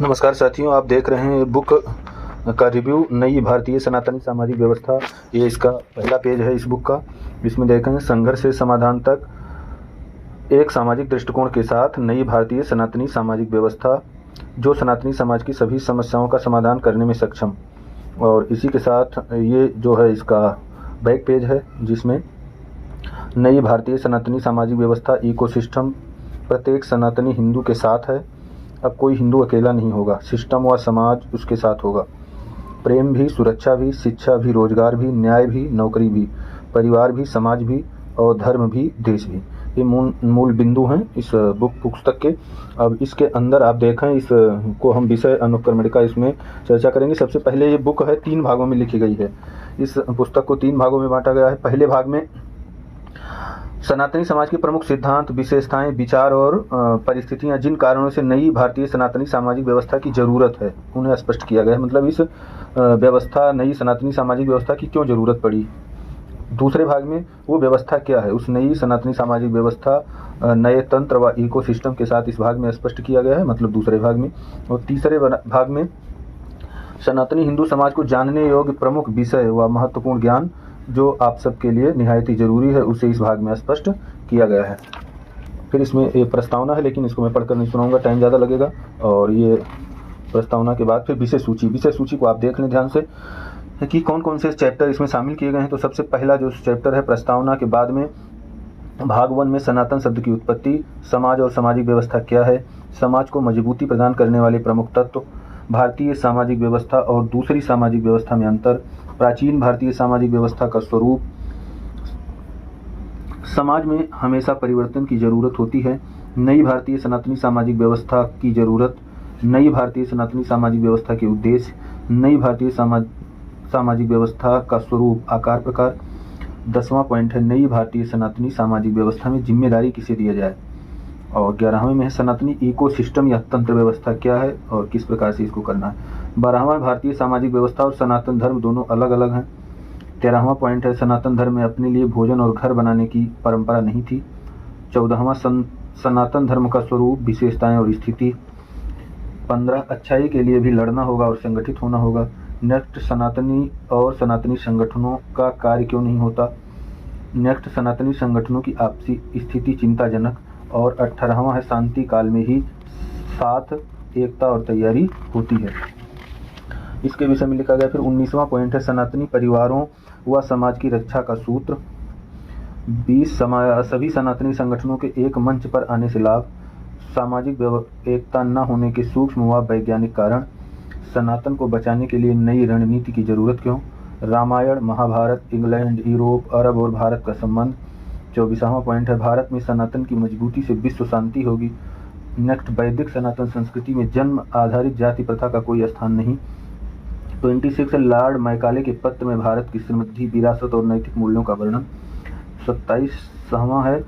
नमस्कार साथियों, आप देख रहे हैं बुक का रिव्यू नई भारतीय सनातनी सामाजिक व्यवस्था। ये इसका पहला पेज है इस बुक का। इसमें देखेंगे संघर्ष से समाधान तक एक सामाजिक दृष्टिकोण के साथ नई भारतीय सनातनी सामाजिक व्यवस्था, जो सनातनी समाज की सभी समस्याओं का समाधान करने में सक्षम। और इसी के साथ ये जो है इसका बैक पेज है, जिसमें नई भारतीय सनातनी सामाजिक व्यवस्था इकोसिस्टम प्रत्येक सनातनी हिंदू के साथ है। अब कोई हिंदू अकेला नहीं होगा, सिस्टम व समाज उसके साथ होगा। प्रेम भी, सुरक्षा भी, शिक्षा भी, रोजगार भी, न्याय भी, नौकरी भी, परिवार भी, समाज भी और धर्म भी, देश भी। ये मूल बिंदु हैं इस पुस्तक के। अब इसके अंदर आप देखें, इसको हम विषय अनुक्रमणिका इसमें चर्चा करेंगे। सबसे पहले ये बुक है 3 भागों में लिखी गई है। इस पुस्तक को 3 भागों में बांटा गया है। पहले भाग में सनातनी समाज के प्रमुख सिद्धांत, विशेषताएं, विचार और परिस्थितियां, जिन कारणों से नई भारतीय सनातनी सामाजिक व्यवस्था की जरूरत है, उन्हें स्पष्ट किया गया है। मतलब इस व्यवस्था, नई सनातनी सामाजिक व्यवस्था की क्यों जरूरत पड़ी। दूसरे भाग में वो व्यवस्था क्या है, उस नई सनातनी सामाजिक व्यवस्था नए तंत्र व इकोसिस्टम के साथ इस भाग में स्पष्ट किया गया है, मतलब दूसरे भाग में। और तीसरे भाग में सनातनी हिंदू समाज को जानने योग्य प्रमुख विषय व महत्वपूर्ण ज्ञान, जो आप सबके लिए निहायत ही जरूरी है, उसे इस भाग में स्पष्ट किया गया है। फिर इसमें एक प्रस्तावना है, लेकिन इसको मैं पढ़कर नहीं सुनाऊंगा, टाइम ज़्यादा लगेगा। और ये प्रस्तावना के बाद फिर विषय सूची को आप देख लें ध्यान से कि कौन कौन से चैप्टर इसमें शामिल किए गए हैं। तो सबसे पहला जो चैप्टर है प्रस्तावना के बाद में, भाग 1 में सनातन शब्द की उत्पत्ति, समाज और सामाजिक व्यवस्था क्या है, समाज को मजबूती प्रदान करने वाले प्रमुख तत्व, भारतीय सामाजिक व्यवस्था और दूसरी सामाजिक व्यवस्था में अंतर, प्राचीन भारतीय सामाजिक व्यवस्था का स्वरूप, समाज में हमेशा परिवर्तन की जरूरत होती है, नई भारतीय सनातनी सामाजिक व्यवस्था की जरूरत, नई भारतीय सनातनी सामाजिक व्यवस्था के उद्देश्य, नई भारतीय सामाजिक व्यवस्था का स्वरूप, आकार, प्रकार। 10वां पॉइंट है नई भारतीय सनातनी सामाजिक व्यवस्था में जिम्मेदारी किसे दिया जाए। और 11वें में है सनातनी इकोसिस्टम या तंत्र व्यवस्था क्या है और किस प्रकार से इसको करना है। 12वां भारतीय सामाजिक व्यवस्था और सनातन धर्म दोनों अलग अलग हैं। 13वां पॉइंट है सनातन धर्म में अपने लिए भोजन और घर बनाने की परंपरा नहीं थी। 14वां सनातन धर्म का स्वरूप, विशेषताएं और स्थिति। 15 अच्छाई के लिए भी लड़ना होगा और संगठित होना होगा। नेक्स्ट सनातनी और सनातनी संगठनों का कार्य क्यों नहीं होता। नेक्स्ट सनातनी संगठनों की आपसी स्थिति चिंताजनक। और 18वां है शांति काल में ही साथ, एकता और तैयारी होती है, इसके विषय में लिखा गया। फिर 19वां पॉइंट है सनातनी परिवारों व समाज की रक्षा का सूत्र। 20 सभी सनातनी संगठनों के एक मंच पर आने से लाभ, सामाजिक एकता न होने के सूक्ष्म व वैज्ञानिक कारण, सनातन को बचाने के लिए नई रणनीति की जरूरत क्यों, रामायण, महाभारत, इंग्लैंड, यूरोप, अरब और भारत का संबंध। 24वां पॉइंट है भारत में सनातन की मजबूती से विश्व शांति होगी। नेक्स्ट वैदिक सनातन संस्कृति में जन्म आधारित जाति प्रथा का कोई स्थान नहीं। 26 लॉर्ड मैकाले के पत्र में भारत की समृद्धि, विरासत और नैतिक मूल्यों का वर्णन। 27वां है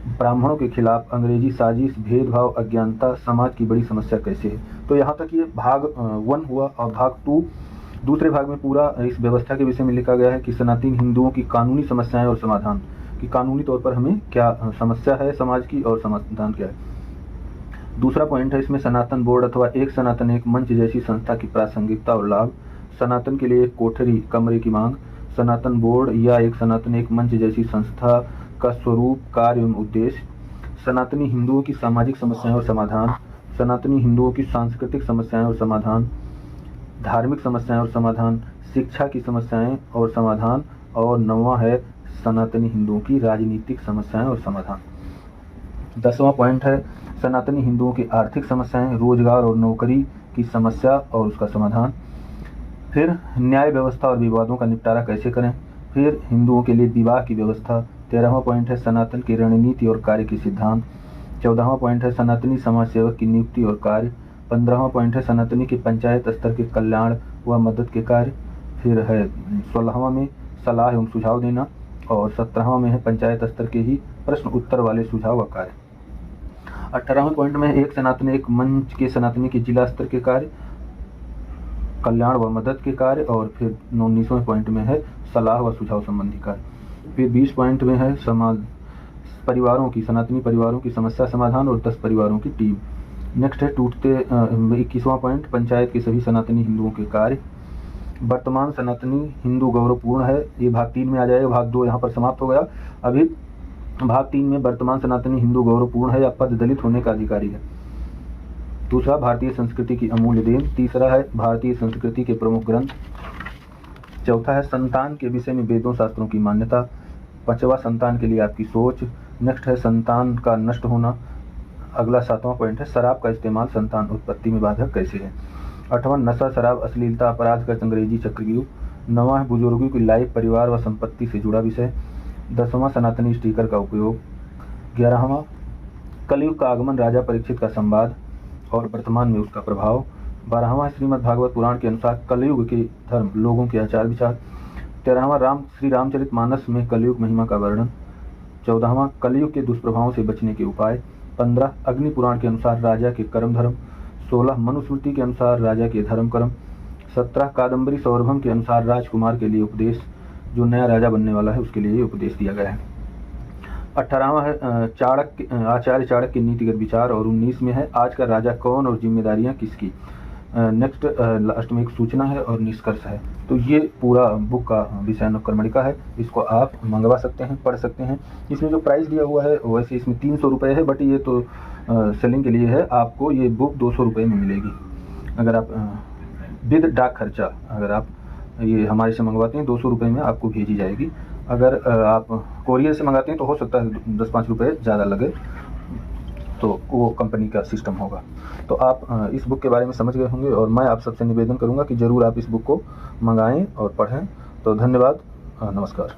ब्राह्मणों के खिलाफ अंग्रेजी साजिश, भेदभाव, अज्ञानता समाज की बड़ी समस्या कैसे है। तो यहाँ तक ये भाग 1 हुआ। और भाग 2, दूसरे भाग में पूरा इस व्यवस्था के विषय में लिखा गया है कि सनातनी हिंदुओं की कानूनी समस्याएं और समाधान, कि कानूनी तौर पर हमें क्या समस्या है समाज की और समाधान क्या है। दूसरा पॉइंट है इसमें सनातन बोर्ड अथवा एक सनातन एक मंच जैसी संस्था की प्रासंगिकता और लाभ, सनातन के लिए एक कोठरी कमरे की मांग, सनातन बोर्ड या एक सनातन एक मंच जैसी संस्था का स्वरूप, कार्य एवं उद्देश्य, सनातनी हिंदुओं की सामाजिक समस्याएं और समाधान, सनातनी हिंदुओं की सांस्कृतिक समस्याएं और समाधान, धार्मिक समस्याएं और समाधान, शिक्षा की समस्याएं और समाधान। और 9वां है सनातनी हिंदुओं की राजनीतिक समस्याएं और समाधान। 10वां पॉइंट है सनातनी हिंदुओं की आर्थिक समस्याएं, रोजगार और नौकरी की समस्या और उसका समाधान। फिर न्याय व्यवस्था और विवादों का निपटारा कैसे करें। फिर हिंदुओं के लिए विवाह की व्यवस्था। 13वां पॉइंट है सनातन की रणनीति और कार्य के सिद्धांत। 14वां पॉइंट है सनातनी समाज सेवक की नियुक्ति और कार्य। 15वां पॉइंट है सनातनी के पंचायत स्तर के कल्याण व मदद के कार्य। फिर है 16वां में सलाह एवं सुझाव देना। और 17वां में है पंचायत स्तर के ही प्रश्न उत्तर वाले सुझाव व कार्य। 18वें पॉइंट में एक सनातन एक मंच के सनातनी के जिला स्तर के कार्य, कल्याण व मदद के कार्य। और फिर 19वें पॉइंट में है सलाह व सुझाव संबंधी कार्य। फिर 20 पॉइंट में है समाज परिवारों की, सनातनी परिवारों की समस्या समाधान और 10 परिवारों की टीम। नेक्स्ट है टूटते 21वां पॉइंट, पंचायत के सभी सनातनी हिंदुओं के कार्य। वर्तमान सनातनी हिंदू गौरवपूर्ण है, ये भाग 3 में आ जाएगा, भाग 2 यहाँ पर समाप्त हो गया। अभी भाग 3 में वर्तमान सनातनी हिंदू गौरवपूर्ण है या पद दलित होने का अधिकारी है। दूसरा, भारतीय संस्कृति की अमूल्य देन। तीसरा है भारतीय संस्कृति के प्रमुख ग्रंथ। चौथा है संतान के विषय में वेदों शास्त्रों की मान्यता। पांचवा, संतान के लिए आपकी सोच। नेक्स्ट है संतान का नष्ट होना। अगला 7वां पॉइंट है शराब का इस्तेमाल संतान उत्पत्ति में बाधक कैसे है। 8वां, नशा शराब अश्लीलता अपराध का अंग्रेजी चक्रव्यूह। 9वां है बुजुर्गों की लाइफ परिवार व संपत्ति से जुड़ा विषय। 10वां, सनातनी स्टिकर का उपयोग। 11वां, कलयुग का आगमन राजा परीक्षित का संवाद और वर्तमान में उसका प्रभाव। 12वां, श्रीमद् भागवत पुराण के अनुसार कलयुग के धर्म लोगों के आचार विचार। 13वां, श्री रामचरित मानस में कलयुग महिमा का वर्णन। 14वां, कलयुग के दुष्प्रभावों से बचने के उपाय। 15, अग्नि पुराण के अनुसार राजा के कर्म धर्म। 16, मनुस्मृति के अनुसार राजा के धर्म कर्म। 17, कादम्बरी सौरभम के अनुसार राजकुमार के लिए उपदेश, जो नया राजा बनने वाला है उसके लिए उपदेश दिया गया है। 18वां है आचार्य चाणक्य के नीतिगत विचार और 19 में है आज का राजा कौन और जिम्मेदारियां किसकी। नेक्स्ट लास्ट में एक सूचना है और निष्कर्ष है। तो ये पूरा बुक का विषयानुक्रमणिका है, इसको आप मंगवा सकते हैं, पढ़ सकते हैं। इसमें जो प्राइस दिया हुआ है वैसे इसमें 300 रुपये है, बट ये तो सेलिंग के लिए है। आपको ये बुक 200 रुपये में मिलेगी अगर आप विद डाक खर्चा, अगर आप ये हमारे से मंगवाते हैं 200 रुपये में आपको भेजी जाएगी। अगर आप कोरियर से मंगाते हैं तो हो सकता है 10-5 रुपये ज़्यादा लगे, तो वो कंपनी का सिस्टम होगा। तो आप इस बुक के बारे में समझ गए होंगे और मैं आप सबसे निवेदन करूंगा कि ज़रूर आप इस बुक को मंगाएं और पढ़ें। तो धन्यवाद, नमस्कार।